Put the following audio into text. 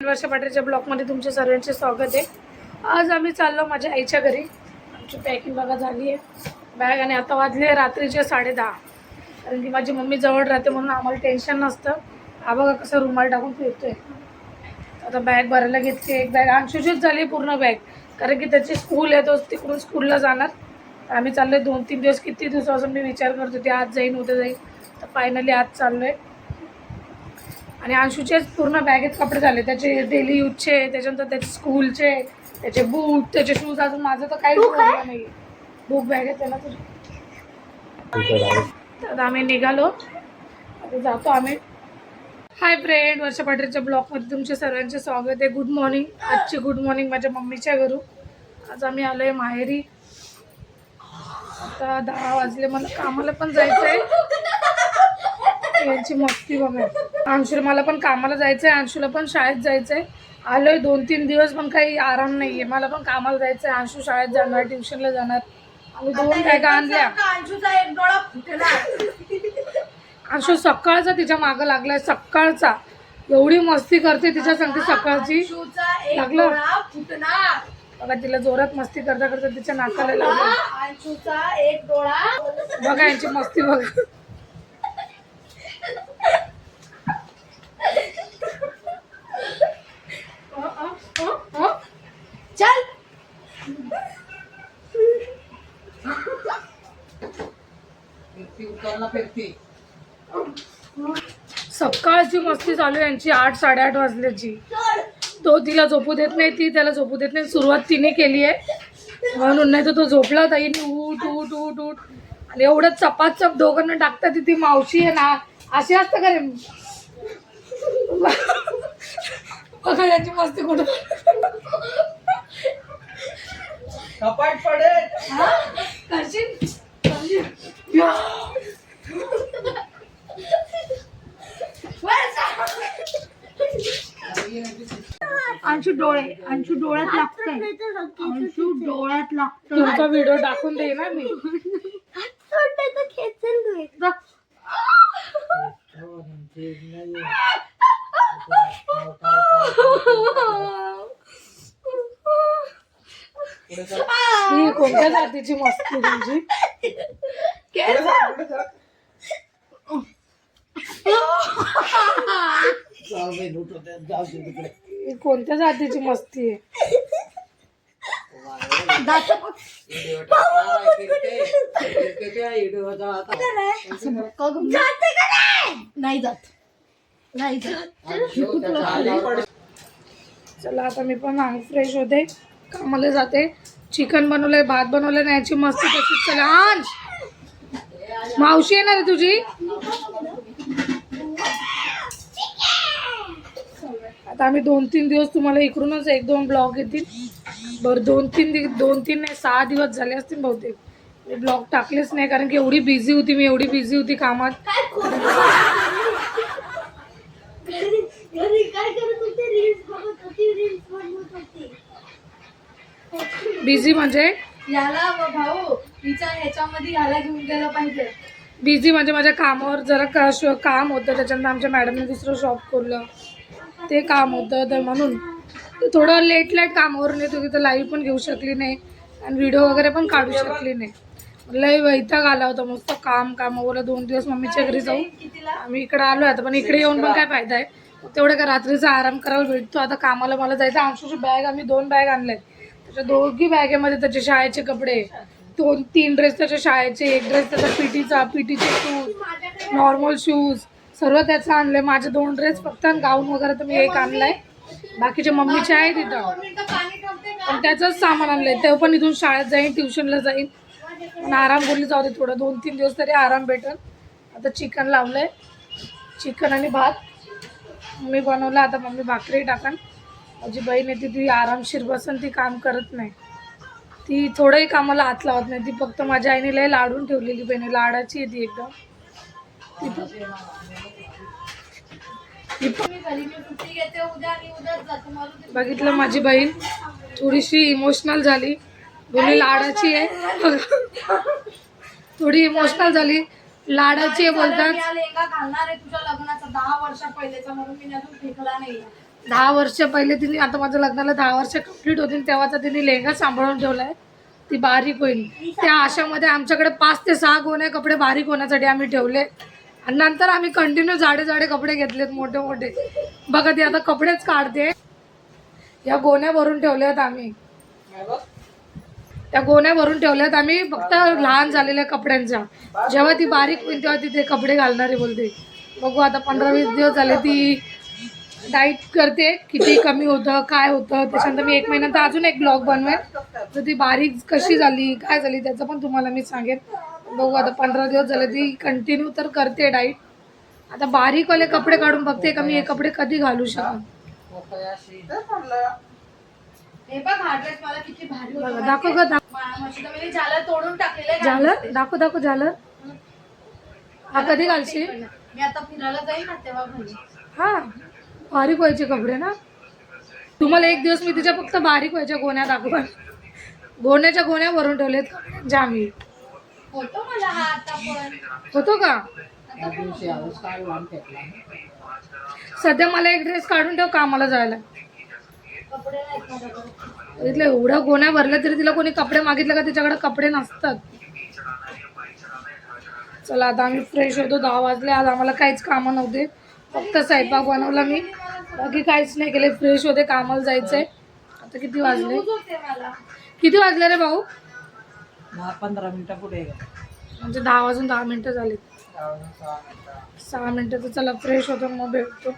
वर्ष पाटीलच्या ब्लॉगमध्ये तुमच्या सर्वांचे स्वागत आहे। आज आम्ही चाललो माझ्या आईच्या घरी। आमची पॅकिंग बघा झाली आहे बॅग, आणि आता वाजले रात्रीचे 10:30, कारण की माझी मम्मी जवळ राहते म्हणून आम्हाला टेन्शन नसतं। हा बघा कसं रुमाल टाकून फिरतोय। आता बॅग भरायला घेतली, एक बॅग अंशुचीच झाली पूर्ण बॅग, कारण की त्याची स्कूल आहे, तो तिकडून स्कूलला जाणार। आम्ही चाललोय 2-3 दिवस, किती दिवसापासून मी विचार करत होते आज जाईन उद्या जाईन, तर फायनली आज चाललोय। आणि अंशूचेच पूर्ण बॅगेत कपडे झाले, त्याचे डेली यूजचे, त्याच्यानंतर त्याचे स्कूलचे, त्याचे बूट, त्याचे शूज। अजून माझं तर काहीच बोललं नाही, बुक बॅगेत आहे ना तुझी। तर आम्ही निघालो, आता जातो आम्ही। हाय फ्रेंड, वर्षा पाटीलच्या ब्लॉगमध्ये तुमचे सर्वांचे स्वागत आहे। Good morning. आजची गुड मॉर्निंग माझ्या मम्मीच्या घरून। आज आम्ही आलो आहे माहेरी। आता 10 वाजले, मला कामाला पण जायचं आहे। यांची मस्ती बघा। अंशू, मला पण कामाला जायचं आहे, अंशूला पण शाळेत जायचं आहे। आलोय 2-3 दिवस, पण काही आराम नाही आहे। मला पण कामाला जायचं आहे, अंशू शाळेत जाणार, ट्युशनला जाणार। आम्ही 2 बॅगा आणल्या। अंशूचा एक डोळा फुटला। अंशू सकाळचा तिच्या मागं लागलाय, सकाळचा एवढी मस्ती करते तिच्या संगती सकाळची। लागलं बघा, तिला जोरात मस्ती करता करता तिच्या नाकाला लागलं। अंशूचा एक डोळा बघा यांची मस्ती बघा। चल सकाळची मस्ती चालू यांची 8-8:30 वाजल्याची। तो तिला झोपू देत नाही, ती त्याला झोपू देत नाही। सुरुवात तिने केली आहे म्हणून, नाही तर तो झोपला होता। हिने उठ उठ उठ उठ, आणि एवढं चपाचप दोघांना टाकतात। ती मावशी आहे ना, अशी असतं का रे। बघा यांची मस्ती कुठं कपाट पडेल करशील। अंशू डोळे, अंशू डोळ्यात लागतंय, अंशू डोळ्यात लागतंय। तुमचा व्हिडिओ टाकून दे ना मी। ही कोणत्या जातीची मस्ती तुमची। कोणत्या जातीची मस्ती आहे। नाही जात, नाही जात। चला आता मी पण फ्रेश होते, कामाला जाते। चिकन बनवलंय, भात बनवलंय ना, याची मस्ती तशीच। चला अंश, मावशी येणार आहे तुझी। आता आम्ही 2-3 दिवस, तुम्हाला इकडूनच 1-2 ब्लॉग येतील। बरं 2-3 नाही 6 दिवस झाले असतील बहुतेक मी ब्लॉग टाकलेच नाही, कारण की एवढी बिझी होती मी, एवढी बिझी होती कामात। बिझी म्हणजे याला भाऊ तिच्या ह्याच्यामध्ये याला घेऊन गेलं पाहिजे। बिझी म्हणजे माझ्या कामावर जरा काम होतं, त्याच्यानंतर आमच्या मॅडमने दुसरं शॉप खोललं, ते काम होतं, तर म्हणून थोडं लेट कामावरून येत होती, तर लाईव्ह पण घेऊ शकली नाही आणि व्हिडिओ वगैरे पण काढू शकली नाही। लई वैताग आला होता, मस्त कामावर। 2 दिवस मम्मीच्या घरी जाऊ, आम्ही इकडे आलो आता, पण इकडे येऊन पण काय फायदा आहे, तेवढं का रात्रीचा आराम करायला भेटतो। आता कामाला मला जायचं। अंशूची बॅग आम्ही 2 बॅग आणल्यात, त्याच्या दोघी बॅगेमध्ये त्याचे शाळेचे कपडे, 2-3 ड्रेस त्याच्या शाळेचे, 1 ड्रेस त्याचा पीटीचे शूज, नॉर्मल शूज, सर्व त्याचं आणलंय। माझे 2 ड्रेस फक्त, गाऊन वगैरे तर मी 1 आणलाय, बाकीचे मम्मीचे आहे तिथं, पण त्याचंच सामान आणलंय। ते पण इथून शाळेत जाईन, ट्युशनला जाईन, पण आराम बोलली जाऊ दे, थोडं 2-3 दिवस तरी आराम भेटेल। आता चिकन लावलंय, चिकन आणि भात मी बनवलं। आता मम्मी भाकरी टाकन। माझी बहीण येते, ती आरामशीर बसन, ती काम करत नाही, ती थोडंही कामाला हात लावत नाही। ती फक्त माझ्या आईने लय लाडून ठेवलेली बहीण, लाडाची आहे ती एकदम। बघितलं माझी बहीण थोडीशी इमोशनल झाली, बोलली लाडाची आहे, थोडी इमोशनल झाली, लाडाची आहे बोलतात। लेंगा घालणार आहे तुझ्या लग्नाचा 10 वर्ष पहिलेचा, म्हणून मी अजून फेकला नाही। 10 वर्ष पहिले तिने, आता माझ्या लग्नाला 10 वर्ष कंप्लीट होतील तेव्हाचा तिने लेहंगा सांभाळून ठेवलाय. ती बारीक होईल त्या आशामध्ये आमच्याकडे 5 ते 6 गोणे कपडे बारीक होण्यासाठी आम्ही ठेवले आणि नंतर आम्ही कंटिन्यू जाडे जाडे कपडे घेतलेत मोठे मोठे. बघा ती आता कपडेच काढते. या गोण्या भरून ठेवल्यात आम्ही, त्या गोण्या भरून ठेवल्यात आम्ही फक्त लहान झालेल्या कपड्यांच्या. जेव्हा ती बारीक होईल तेव्हा ती ते कपडे घालणारे बोलते. बघू आता 15-20 दिवस झाले ती डाईट करते, किती कमी होतं काय होतं. त्याच्यानंतर मी 1 महिन्यानंतर अजून एक ब्लॉग बनवेन, तर ती बारीक कशी झाली काय झाली त्याचं पण तुम्हाला मी सांगेन. बघू आता 15 दिवस झाले ती कंटिन्यू तर करते डाईट. आता बारीकवाले कपडे काढून बघते का मी हे कपडे कधी घालू शकन. हे बघ हा ड्रेस मला किती भारी होता. बघा दाखव ग मी झालं तोडून टाकलेलं आहे. झालं दाखव दाखव झालं. हा कधी घालशील? मी आता फिरायला जाईल ना तेव्हा घालीन. हा बारीक व्हायचे कपडे ना. तुम्हाला एक दिवस मी तिच्या फक्त बारीक व्हायच्या गोण्या दाखवा. गोण्याच्या गोण्या भरून ठेवलेत कपड्यांच्या आम्ही. होतो मला हा आता पण. होतो का? सध्या मला एक ड्रेस काढून ठेव कामाला जायला. कपडे नाहीत माझ्याकडे. इथल्या एवढ्या गोण्या भरल्या तरी तिला कोणी कपडे मागितले का तिच्याकडे कपडे नसतात. चला आता आम्ही फ्रेश होतो. 10 वाजले. आज आम्हाला काहीच कामं नव्हते, फक्त स्वयंपाक बनवला मी, बाकी काहीच नाही केले. फ्रेश होते, कामाला जायचंय. आता किती वाजले? किती वाजले रे भाऊ? 15 मिनिटं पुढे. म्हणजे 10 वाजून 10 मिनिटं झाली. 6 मिनिटं तर चला फ्रेश होतो मग भेटतो.